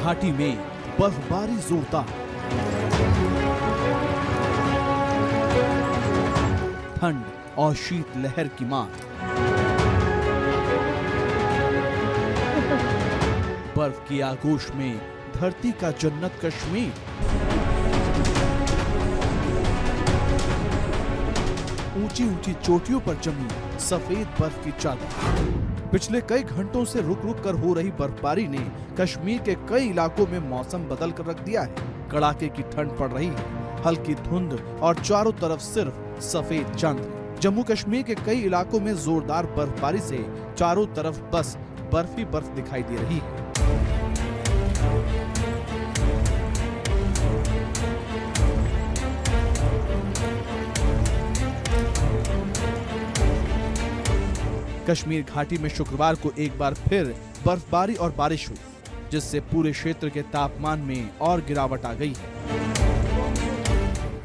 घाटी में बर्फबारी जोरदार, ठंड और शीत लहर की मार, बर्फ की आगोश में धरती का जन्नत कश्मीर। ऊंची ऊंची चोटियों पर जमी सफेद बर्फ की चादर। पिछले कई घंटों से रुक रुक कर हो रही बर्फबारी ने कश्मीर के कई इलाकों में मौसम बदल कर रख दिया है। कड़ाके की ठंड पड़ रही है, हल्की धुंध और चारों तरफ सिर्फ सफेद चांदनी। जम्मू कश्मीर के कई इलाकों में जोरदार बर्फबारी से चारों तरफ बस बर्फ ही बर्फ दिखाई दे रही है। कश्मीर घाटी में शुक्रवार को एक बार फिर बर्फबारी और बारिश हुई, जिससे पूरे क्षेत्र के तापमान में और गिरावट आ गई है।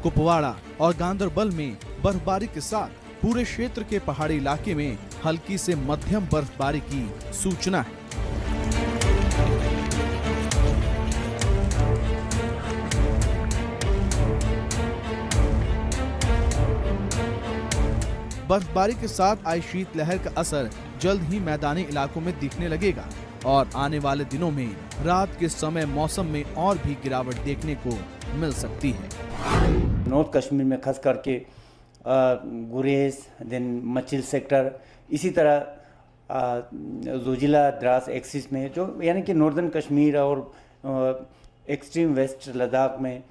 कुपवाड़ा और गांदरबल में बर्फबारी के साथ पूरे क्षेत्र के पहाड़ी इलाके में हल्की से मध्यम बर्फबारी की सूचना है। बर्फबारी के साथ आई शीत लहर का असर जल्द ही मैदानी इलाकों में दिखने लगेगा और आने वाले दिनों में रात के समय मौसम में और भी गिरावट देखने को मिल सकती है। नॉर्थ कश्मीर में खास करके गुरेज, देन मचिल सेक्टर, इसी तरह जोजिला द्रास एक्सिस में, जो यानी कि नॉर्दर्न कश्मीर और एक्सट्रीम वेस्ट लद्दाख में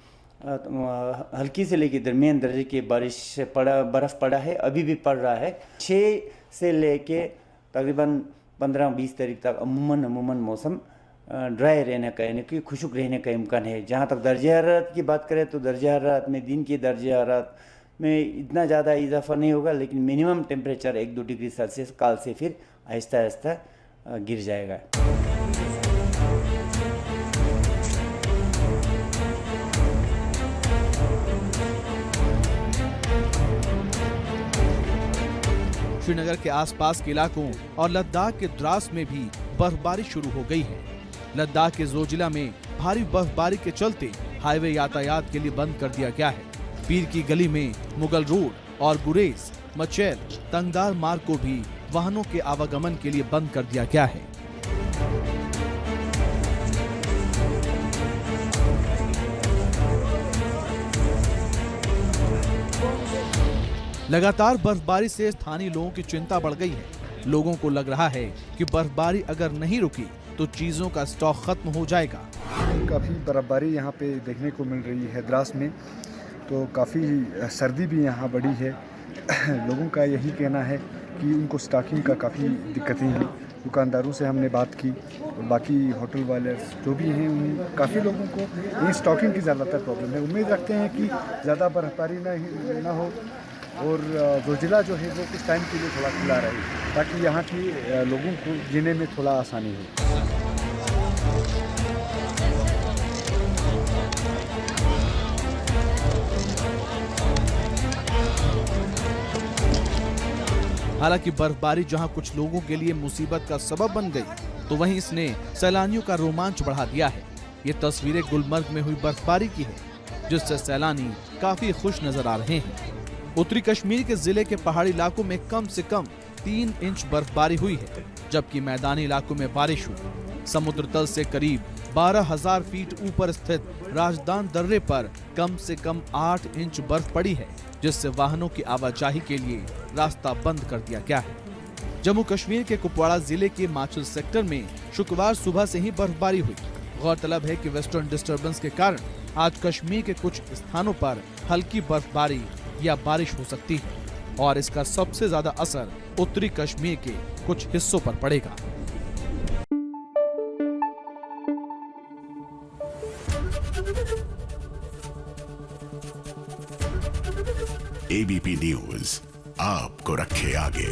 हल्की से लेकर दरमियान दर्जे की बर्फ़ पड़ा है, अभी भी पड़ रहा है। 6 से लेके तकरीबन 15-20 तारीख तक अमूमन मौसम ड्राई रहने का, यानी कि खुशक रहने का इम्कान है। जहाँ तक दर्जा हरारत की बात करें तो दर्जा हरारत में दिन की दर्जा हरारत में इतना ज़्यादा इजाफा नहीं होगा, लेकिन मिनिमम टेम्परेचर 1-2 डिग्री सेल्सियस काल से फिर आहिस्ता आहिस्ता गिर जाएगा। श्रीनगर के आसपास के इलाकों और लद्दाख के द्रास में भी बर्फबारी शुरू हो गई है। लद्दाख के जोजिला में भारी बर्फबारी के चलते हाईवे यातायात के लिए बंद कर दिया गया है। पीर की गली में मुगल रोड और गुरेज, मचैल, तंगदार मार्ग को भी वाहनों के आवागमन के लिए बंद कर दिया गया है। लगातार बर्फबारी से स्थानीय लोगों की चिंता बढ़ गई है। लोगों को लग रहा है कि बर्फबारी अगर नहीं रुकी तो चीजों का स्टॉक खत्म हो जाएगा। काफ़ी बर्फबारी यहाँ पे देखने को मिल रही है द्रास में, तो काफ़ी सर्दी भी यहाँ बढ़ी है। लोगों का यही कहना है कि उनको स्टॉकिंग का काफ़ी दिक्कतें हैं। दुकानदारों से हमने बात की और बाकी होटल वाले जो भी हैं, उन काफ़ी लोगों को ये स्टॉकिंग की ज़्यादातर प्रॉब्लम है। उम्मीद रखते हैं कि ज़्यादा बर्फबारी ना हो और जोजिला जो है वो कुछ टाइम के लिए थोड़ा खुला रहे, ताकि यहाँ के लोगों को जीने में थोड़ा आसानी हो। हालांकि बर्फबारी जहां कुछ लोगों के लिए मुसीबत का सबब बन गई, तो वहीं इसने सैलानियों का रोमांच बढ़ा दिया है। ये तस्वीरें गुलमर्ग में हुई बर्फबारी की है, जिससे सैलानी काफी खुश नजर आ रहे हैं। उत्तरी कश्मीर के जिले के पहाड़ी इलाकों में कम से कम 3 इंच बर्फबारी हुई है, जबकि मैदानी इलाकों में बारिश हुई। समुद्र तल से करीब 12,000 फीट ऊपर स्थित राजदान दर्रे पर कम से कम 8 इंच बर्फ पड़ी है, जिससे वाहनों की आवाजाही के लिए रास्ता बंद कर दिया गया है। जम्मू कश्मीर के कुपवाड़ा जिले के माचिल सेक्टर में शुक्रवार सुबह से ही बर्फबारी हुई। गौरतलब है कि वेस्टर्न डिस्टर्बेंस के कारण आज कश्मीर के कुछ स्थानों पर हल्की बर्फबारी या बारिश हो सकती है और इसका सबसे ज्यादा असर उत्तरी कश्मीर के कुछ हिस्सों पर पड़ेगा। एबीपी न्यूज आपको रखे आगे।